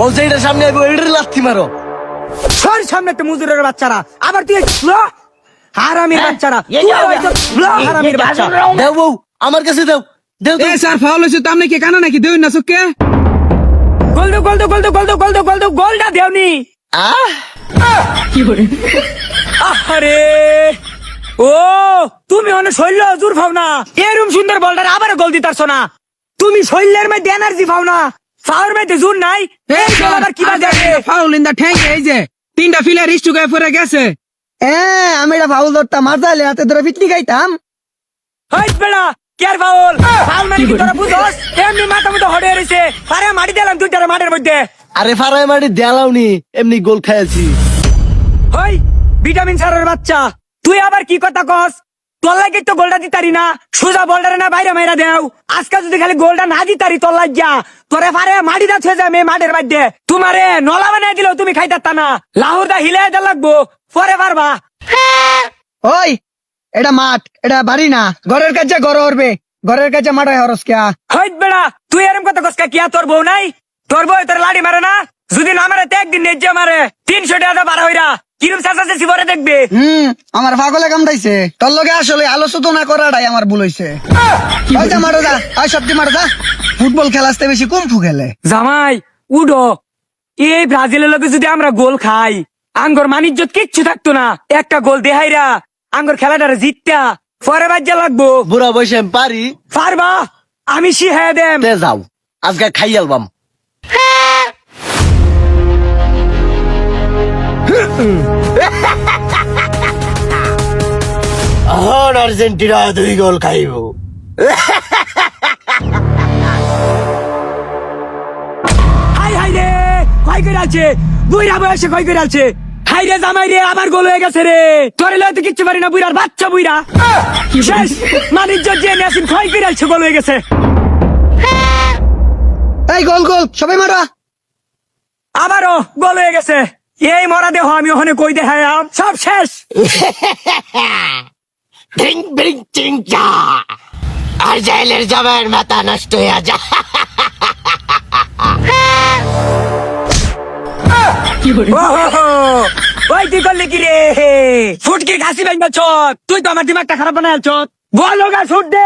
বলছে এটার সামনে এটার লাথি মারো। সর সামনে তো মুজুরের বাচ্চারা, আবার তুই হারামির বাচ্চারা, হারামির বাচ্চা। দেও বউ, আমার কাছে দেও, দেও এ স্যার ফাউল হয়েছে তো আপনি কি কানা নাকি দেউন না চোখে? গোলটা দেওনি। আরে ও তুমি অনেক শৈল্য জোর পাও না, এরম সুন্দর বলটা আবার গোল দিতারছ না। তুমি শৈলের মধ্যে এনার্জি পাও না, পাওয়ার মধ্যে জোর নাই। এই গোল আবার কি বাজে? ফাউল ইন দা ঠ্যাং, এই যে 3টা ফিলার স্টুকে পড়ে গেছে। আমি এটা ফাউল ধরতাম, মারতালে হাতে ধরে পিটনি খাইতাম। হই বেড়া কেয়ার ফাউল, ফাউল মানে কি তোরা বুঝছস? এমনি মাথা মতো হড়ে রইছে, আরে মারি দিলাম দুইটারে মাঠের মধ্যে। আরে ফারাই মাটি দেলাওনি, এমনি গোল খাইছি। হই ভিটামিন সারের বাচ্চা, তুই আবার কি কথা কস? তোর লাগে তো গোলটা দিতারি না, সোজা বলটারে না বাইরে মাইরা দেও। আজকে যদি খালি গোলটা না দিতারি তোর লাগিয়া, তোরে পারে মাটি দা ছুঁয়ে যাবে মাঠের মধ্যে। তোমারে নলা বানিয়ে দিলেও তুমি খাইতারতা না, লাহুরদা হিলাই দা লাগবো, পরে পারবা। ওই এটা মাঠ, এটা বাড়ি না, ঘরের কাছে ঘর উঠবে, ঘরের কাছে মাঠ হয় হরস কিয়া। হই বেড়া তুই এরম কথা কস কিয়া? তোর বউ নাই? তোর বউ তোর লাড়ি মারে না? যদি না মারে তো একদিন নেজ্জে মারে 300 টাকা বাড়া হইরা কিরম চাচাছে সিবরে দেখবে। আমার পাগলে কামড়াইছে, তোর লগে আসলে আলোচনা করাটাই আমার ভুল হইছে। ওই যা মারো, যা ওই সবজি মারো, যা। ফুটবল খেলাতে বেশি কুম্ফু খেলে। জামাই উডো, এই ব্রাজিলের লোকে যদি আমরা গোল খাই, আঙ্গর মানিজ্জত কিচ্ছু থাকতো না। একটা গোল দেহাইরা আঙ্গর খেলাটারে জিততা পরে বাজ্যা লাগবো। বুড়া বয়সে আমি পারি, পারবা? আমি শিখাই দেম। তে যাও, আজকে খাই আলবাম। এখন আর্জেন্টিনা 2 গোল খাইব। হাই হাই রে, কয় করে আছে বুইরা বয়সে, কয় করে আছে। হাই রে জামাই রে, আবার গোল হয়ে গেছে রে। তোরে লইতে কিচ্ছু পারি না, বুইরার বাচ্চা বুইরা শেষ। মানিজ্জত যে মেশিন কয় করে আছে, গোল হয়ে গেছে। এই গোল গোল সবাই মারো। আবারও গোল হয়ে গেছে। এই মরা দেহ আমি ওখানে কই দেখাম, সব শেষ। ব্রিং ব্রিং চিং চা, আর জেলের জামাইয়ের মাথা নষ্ট হয়ে যা। ওহো, ওই তুই করলি কি রে? ফুটকি ঘাসি ভাঙা চত, তুই তো আমার দিমাগটা খারাপ বানায় চত। বল হোগা, শুট দে।